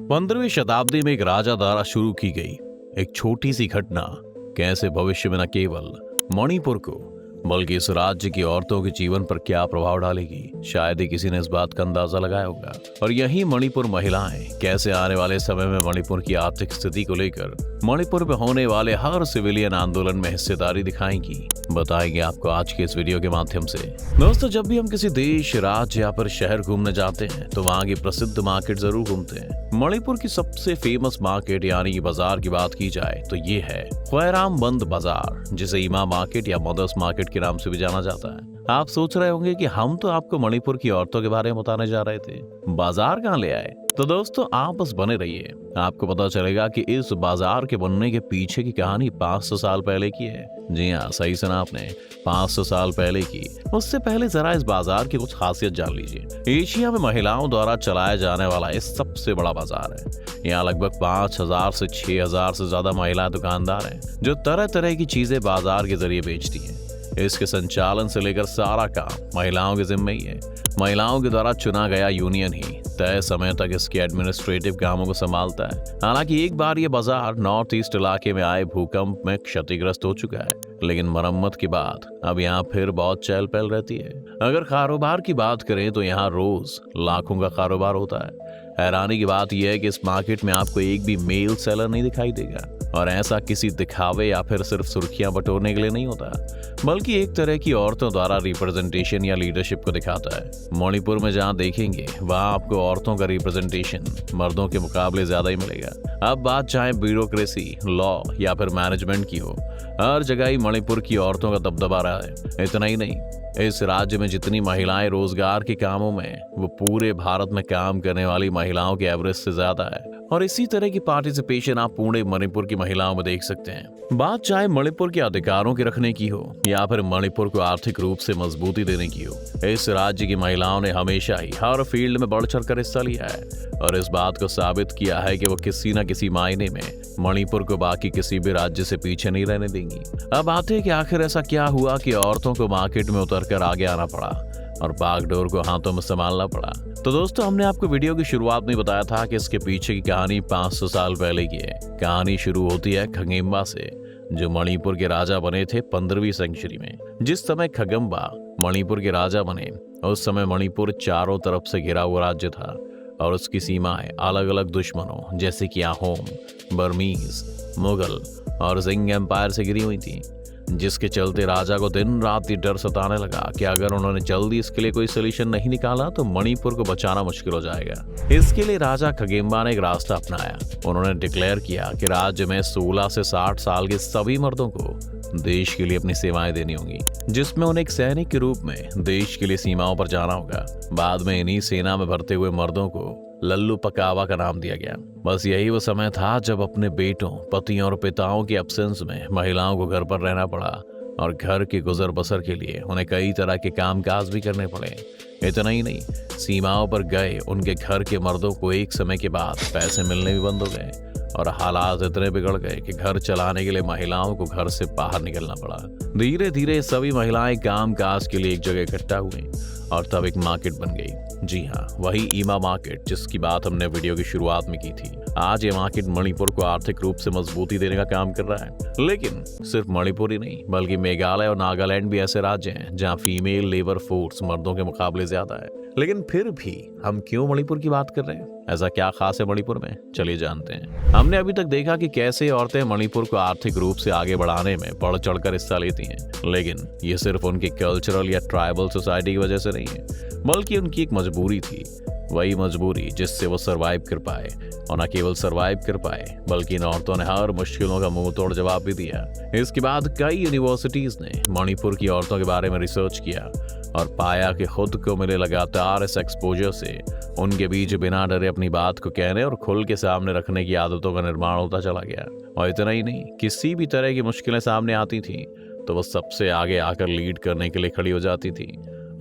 15वीं शताब्दी में एक राजा द्वारा शुरू की गई एक छोटी सी घटना कैसे भविष्य में न केवल मणिपुर को बल्कि इस राज्य की औरतों के जीवन पर क्या प्रभाव डालेगी, शायद ही किसी ने इस बात का अंदाजा लगाया होगा। और यही मणिपुर महिलाएं कैसे आने वाले समय में मणिपुर की आर्थिक स्थिति को लेकर मणिपुर में होने वाले हर सिविलियन आंदोलन में हिस्सेदारी दिखाएंगी, बताएंगे आपको आज के इस वीडियो के माध्यम से। दोस्तों, जब भी हम किसी देश, राज्य या फिर शहर घूमने जाते हैं तो वहाँ की प्रसिद्ध मार्केट जरूर घूमते हैं। मणिपुर की सबसे फेमस मार्केट यानी कि बाजार की बात की जाए तो ये है ख्वाराम बंद बाजार, जिसे ईमा मार्केट या मदर्स मार्केट के नाम से भी जाना जाता है। आप सोच रहे होंगे कि हम तो आपको मणिपुर की औरतों के बारे में बताने जा रहे थे, बाजार कहाँ ले आए? तो दोस्तों, आप बस बने रहिए, आपको पता चलेगा कि इस बाजार के बनने के पीछे की कहानी 500 साल पहले की है। जी हाँ, सही सुना आपने, 500 साल पहले की। उससे पहले जरा इस बाजार की कुछ खासियत जान लीजिए। एशिया में महिलाओं द्वारा चलाया जाने वाला ये सबसे बड़ा बाजार है। यहाँ लगभग 5000 से 6000 से ज्यादा महिला दुकानदार हैं जो तरह तरह की चीजें बाजार के जरिए बेचती हैं। इसके संचालन से लेकर सारा काम महिलाओं के जिम्मे ही है। महिलाओं के द्वारा चुना गया यूनियन ही तय समय तक इसके एडमिनिस्ट्रेटिव कामों को संभालता है। हालांकि एक बार ये बाजार नॉर्थ ईस्ट इलाके में आए भूकंप में क्षतिग्रस्त हो चुका है, लेकिन मरम्मत के बाद अब यहाँ फिर बहुत चहल पहल रहती है। अगर कारोबार की बात करें तो यहाँ रोज लाखों का कारोबार होता है। हैरानी की बात यह है कि इस मार्केट में आपको एक भी मेल सेलर नहीं दिखाई देगा, और ऐसा किसी दिखावे या फिर सिर्फ सुर्खियां बटोरने के लिए नहीं होता, बल्कि एक तरह की औरतों द्वारा रिप्रेजेंटेशन या लीडरशिप को दिखाता है। मणिपुर में जहां देखेंगे वहां आपको औरतों का रिप्रेजेंटेशन मर्दों के मुकाबले ज्यादा ही मिलेगा। अब बात चाहे ब्यूरोक्रेसी, लॉ या फिर मैनेजमेंट की हो, हर जगह ही मणिपुर की औरतों का दबदबा रहा है। इतना ही नहीं, इस राज्य में जितनी महिलाएं रोजगार के कामों में, वो पूरे भारत में काम करने वाली महिलाओं के एवरेज से ज्यादा है। और इसी तरह की पार्टिसिपेशन आप पूरे मणिपुर की महिलाओं में देख सकते हैं। बात चाहे मणिपुर के अधिकारों के रखने की हो या फिर मणिपुर को आर्थिक रूप से मजबूती देने की हो, इस राज्य की महिलाओं ने हमेशा ही हर फील्ड में बढ़ चढ़कर हिस्सा लिया है और इस बात को साबित किया है कि वो किसी न किसी मायने में मणिपुर को बाकी किसी भी राज्य से पीछे नहीं रहने देंगी। अब आते हैं कि आखिर ऐसा क्या हुआ कि औरतों को मार्केट में उतरकर आगे आना पड़ा और बागडोर को हाथों में संभालना पड़ा। तो दोस्तों, हमने आपको वीडियो की शुरुआत में बताया था कि इसके पीछे की कहानी 500 साल पहले की है। कहानी शुरू होती है खगेम्बा से, जो मणिपुर के राजा बने थे 15वीं सेंचुरी में। जिस समय खगेम्बा मणिपुर के राजा बने, उस समय मणिपुर चारों तरफ से घिरा हुआ राज्य था और उसकी सीमाएं अलग अलग दुश्मनों जैसे कि अहोम, बर्मीज, मुगल और जिंग एम्पायर से घिरी हुई थी, जिसके चलते राजा को दिन रात ये डर सताने लगा कि अगर उन्होंने जल्दी इसके लिए कोई सोल्यूशन नहीं निकाला तो मणिपुर को बचाना मुश्किल हो जाएगा। इसके लिए राजा खगेम्बा ने एक रास्ता अपनाया। उन्होंने डिक्लेयर किया कि राज्य में 16 से 60 साल के सभी मर्दों को देश के लिए अपनी सेवाएं देनी होंगी, जिसमें उन्हें एक सैनिक के रूप में देश के लिए सीमाओं पर जाना होगा। बाद में इन्हीं सेना में भर्ते हुए मर्दों को लल्लू पकावा का नाम दिया गया। बस यही वो समय था जब अपने बेटों, पतियों और पिताओं के एब्सेंस में महिलाओं को घर पर रहना पड़ा और घर के गुजर बसर के लिए उन्हें कई तरह के कामकाज भी करने पड़े। इतना ही नहीं, सीमाओं पर गए उनके घर के मर्दों को एक समय के बाद पैसे मिलने भी बंद हो गए और हालात इतने बिगड़ गए कि घर चलाने के लिए महिलाओं को घर से बाहर निकलना पड़ा। धीरे धीरे सभी महिलाएं काम काज के लिए एक जगह इकट्ठा हुई और तब एक मार्केट बन गई। जी हाँ, वही ईमा मार्केट जिसकी बात हमने वीडियो की शुरुआत में की थी। आज ये मार्केट मणिपुर को आर्थिक रूप से मजबूती देने का काम कर रहा है। लेकिन सिर्फ मणिपुर ही नहीं, बल्कि मेघालय और नागालैंड भी ऐसे राज्य हैं जहाँ फीमेल लेबर फोर्स मर्दों के मुकाबले ज्यादा है। लेकिन फिर भी हम क्यों मणिपुर की बात कर रहे हैं? ऐसा क्या खास है मणिपुर में? चलिए जानते हैं। हमने अभी तक देखा कि कैसे औरतें मणिपुर को आर्थिक रूप से आगे बढ़ाने में बढ़ चढ़कर हिस्सा लेती हैं, लेकिन ये सिर्फ उनकी कल्चरल या ट्राइबल सोसाइटी की वजह से नहीं है, बल्कि उनकी एक मजबूरी थी। वही मजबूरी जिससे वो सरवाइव कर पाए, और न केवल सरवाइव कर पाए बल्कि इन औरतों ने हर मुश्किलों का मुंह तोड़ जवाब भी दिया। इसके बाद कई यूनिवर्सिटीज ने मणिपुर की औरतों के बारे में रिसर्च किया और पाया कि खुद को मिले लगातार इस एक्सपोजर से उनके बीच बिना डरे अपनी बात को कहने और खुल के सामने रखने की आदतों का निर्माण होता चला गया। और इतना ही नहीं, किसी भी तरह की मुश्किलें सामने आती थी तो वो सबसे आगे आकर लीड करने के लिए खड़ी हो जाती थी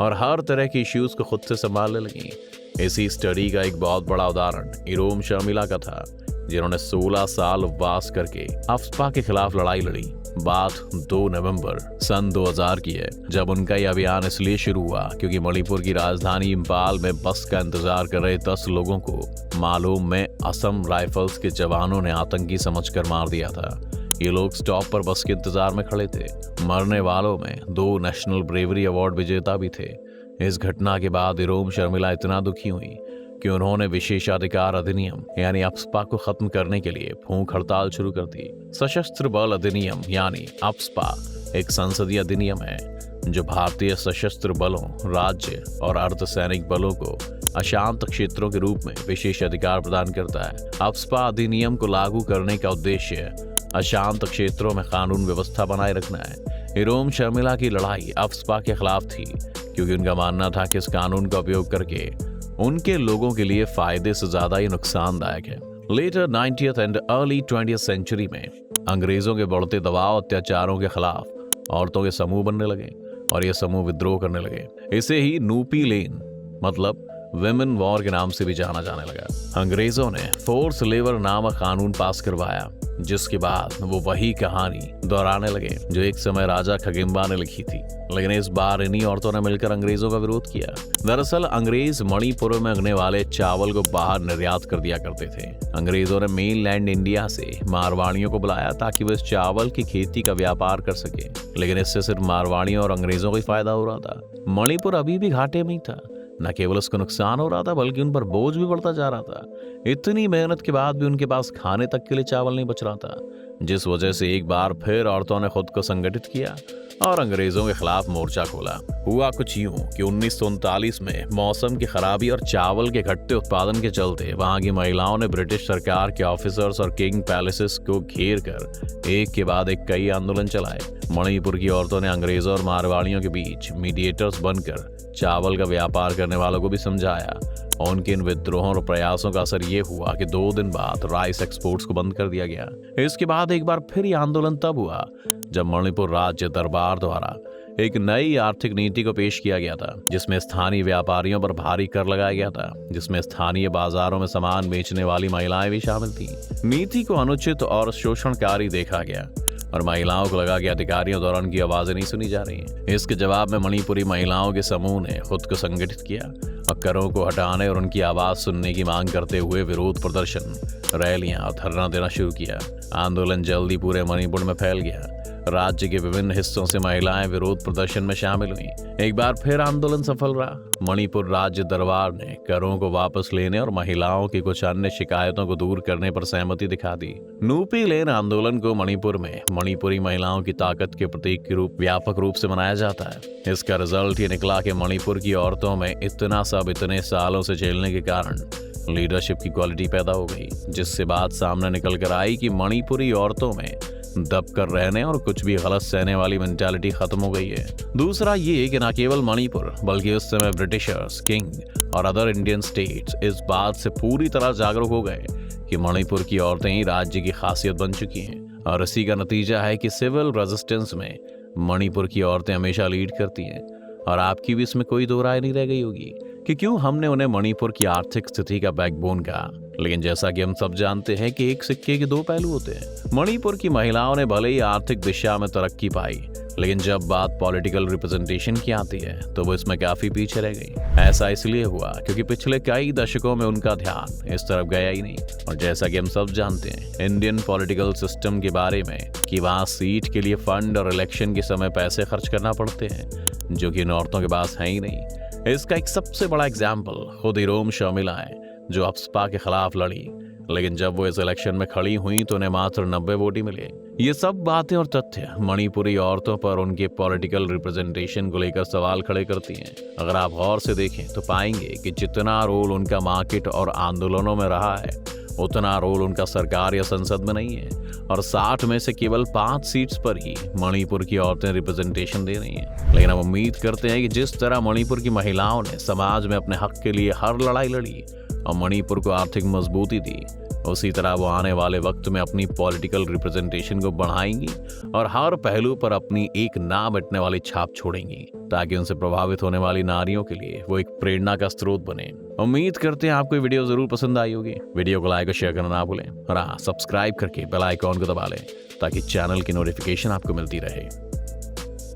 और हर तरह की इश्यूज को खुद से संभालने लगी। इसी स्टडी का एक बहुत बड़ा उदाहरण इरोम शर्मिला का था, जिन्होंने 16 साल उपवास करके अफ्स्पा के खिलाफ लड़ाई लड़ी बात 2 नवंबर सन 2000 की है, जब उनका यह अभियान इसलिए शुरू हुआ क्योंकि मणिपुर की राजधानी इम्फाल में बस का इंतजार कर रहे 10 लोगों को मालूम में असम राइफल्स के जवानों ने आतंकी समझकर मार दिया था। ये लोग स्टॉप पर बस के इंतजार में खड़े थे। मरने वालों में 2 नेशनल ब्रेवरी अवार्ड विजेता भी थे। इस घटना के बाद इरोम शर्मिला इतना दुखी हुई कि उन्होंने विशेषाधिकार अधिनियम यानी अप्सपा को खत्म करने के लिए भूख हड़ताल शुरू कर दी। सशस्त्र बल अधिनियम यानी अप्सपा एक संसदीय अधिनियम है जो भारतीय सशस्त्र बलों, राज्य और अर्धसैनिक बलों को अशांत क्षेत्रों के रूप में विशेष अधिकार प्रदान करता है। अप्सपा अधिनियम को लागू करने का उद्देश्य अशांत क्षेत्रों में कानून व्यवस्था बनाए रखना है। इरोम शर्मिला की लड़ाई अप्सपा के खिलाफ थी क्योंकि उनका मानना था कि इस कानून का उपयोग करके उनके लोगों के लिए फायदे से ज्यादा ही नुकसानदायक है। Letter 90th and early 20th century में अंग्रेजों के बढ़ते दबाव अत्याचारों के खिलाफ औरतों के समूह बनने लगे और ये समूह विद्रोह करने लगे। इसे ही नूपी लेन मतलब विमेन वॉर के नाम से भी जाना जाने लगा। अंग्रेजों ने फोर्स लेबर नामक कानून पास करवाया, जिसके बाद वो वही कहानी दोहराने लगे जो एक समय राजा खगिम्बा ने लिखी थी, लेकिन इस बार इन्हीं औरतों ने मिलकर अंग्रेजों का विरोध किया। दरअसल अंग्रेज मणिपुर में उगने वाले चावल को बाहर निर्यात कर दिया करते थे। अंग्रेजों ने मेनलैंड इंडिया से मारवाड़ियों को बुलाया ताकि वो इस चावल की खेती का व्यापार कर सके, लेकिन इससे सिर्फ मारवाड़ियों और अंग्रेजों को ही फायदा हो रहा था। मणिपुर अभी भी घाटे में ही था। न केवल उसको नुकसान हो रहा था बल्कि उन पर बोझ भी बढ़ता जा रहा था। इतनी मेहनत के बाद भी उनके पास खाने तक के लिए चावल नहीं बच रहा था, जिस वजह से एक बार फिर औरतों ने खुद को संगठित किया और अंग्रेजों के खिलाफ मोर्चा खोला। हुआ कुछ यूं कि 1939 में मौसम की खराबी और चावल के घटते उत्पादन के चलते वहां की महिलाओं ने ब्रिटिश सरकार के ऑफिसर्स और किंग पैलेसेस को घेर कर एक के बाद एक कई आंदोलन चलाए। मणिपुर की औरतों ने अंग्रेजों और मारवाड़ियों के बीच मीडिएटर्स बनकर चावल का व्यापार करने वालों को भी समझाया और उनके इन विद्रोहों और प्रयासों का असर ये हुआ कि 2 दिन बाद राइस एक्सपोर्ट्स को बंद कर दिया गया। इसके बाद एक बार फिर ये आंदोलन तब हुआ जब मणिपुर राज्य दरबार द्वारा एक नई आर्थिक नीति को पेश किया गया था, जिसमें स्थानीय व्यापारियों पर भारी कर लगाया गया था, जिसमें स्थानीय बाजारों में सामान बेचने वाली महिलाएं भी शामिल थीं। नीति को अनुचित और शोषणकारी देखा गया और महिलाओं को लगा कि अधिकारियों द्वारा उनकी आवाजें नहीं सुनी जा रही हैं। इसके जवाब में मणिपुरी महिलाओं के समूह ने खुद को संगठित किया और करों को हटाने और उनकी आवाज सुनने की मांग करते हुए विरोध प्रदर्शन, रैलियां और धरना देना शुरू किया। आंदोलन जल्दी पूरे मणिपुर में फैल गया। राज्य के विभिन्न हिस्सों से महिलाएं विरोध प्रदर्शन में शामिल हुई। एक बार फिर आंदोलन सफल रहा। मणिपुर राज्य दरबार ने करों को वापस लेने और महिलाओं की कुछ अन्य शिकायतों को दूर करने पर सहमति दिखा दी। नूपी लेन आंदोलन को मणिपुर में मणिपुरी महिलाओं की ताकत के प्रतीक के रूप व्यापक रूप से मनाया जाता है। इसका रिजल्ट ये निकला कि मणिपुर की औरतों में इतना सब इतने सालों से झेलने के कारण लीडरशिप की क्वालिटी पैदा हो गई, जिससे बात सामने निकल कर आई कि मणिपुरी औरतों में दब कर रहने और कुछ भी गलत सहने वाली मेंटालिटी खत्म हो गई है। दूसरा ये कि न केवल मणिपुर बल्कि उस समय ब्रिटिशर्स, किंग और अदर इंडियन स्टेट्स इस बात से पूरी तरह जागरूक हो गए कि मणिपुर की औरतें ही राज्य की खासियत बन चुकी हैं और इसी का नतीजा है कि सिविल रेजिस्टेंस में मणिपुर की औरतें हमेशा लीड करती हैं। और आपकी भी इसमें कोई दो राय नहीं रह गई होगी कि क्यों हमने उन्हें मणिपुर की आर्थिक स्थिति का बैकबोन कहा। लेकिन जैसा कि हम सब जानते हैं कि एक सिक्के के 2 पहलू होते हैं। मणिपुर की महिलाओं ने भले ही आर्थिक दिशा में तरक्की पाई, लेकिन जब बात पॉलिटिकल रिप्रेजेंटेशन की आती है तो वो इसमें काफी पीछे रह गई। ऐसा इसलिए हुआ क्योंकि पिछले कई दशकों में उनका ध्यान इस तरफ गया ही नहीं। और जैसा कि हम सब जानते हैं इंडियन पॉलिटिकल सिस्टम के बारे में कि वहाँ सीट के लिए फंड और इलेक्शन के समय पैसे खर्च करना पड़ते हैं, जो कि इन औरतों के पास है ही नहीं। इसका एक सबसे बड़ा एग्जाम्पल खुद इरोम शर्मिला है, जो अप्सपा के खिलाफ लड़ी, लेकिन जब वो इस इलेक्शन में खड़ी हुई तो उन्हें मात्र 90 वोट ही मिले। ये सब बातें और तथ्य मणिपुरी औरतों पर उनके पॉलिटिकल रिप्रेजेंटेशन को लेकर सवाल खड़े करती हैं। अगर आप गौर से देखें तो पाएंगे कि जितना रोल उनका मार्केट और आंदोलनों में रहा है, उतना रोल उनका सरकार या संसद में नहीं है। और 60 में से केवल 5 सीट्स पर ही मणिपुर की औरतें रिप्रेजेंटेशन दे रही हैं। लेकिन हम उम्मीद करते हैं कि जिस तरह मणिपुर की महिलाओं ने समाज में अपने हक के लिए हर लड़ाई लड़ी और मणिपुर को आर्थिक मजबूती दी, उसी तरह वो आने वाले वक्त में अपनी पॉलिटिकल रिप्रेजेंटेशन को बढ़ाएंगी और हर पहलू पर अपनी एक ना मिटने वाली छाप छोड़ेंगी, ताकि उनसे प्रभावित होने वाली नारियों के लिए वो एक प्रेरणा का स्रोत बने। उम्मीद करते हैं आपको ये वीडियो जरूर पसंद आई होगी। वीडियो को लाइक और शेयर करना ना भूलें और हाँ, सब्सक्राइब करके बेल आइकॉन को दबा लें ताकि चैनल की नोटिफिकेशन आपको मिलती रहे।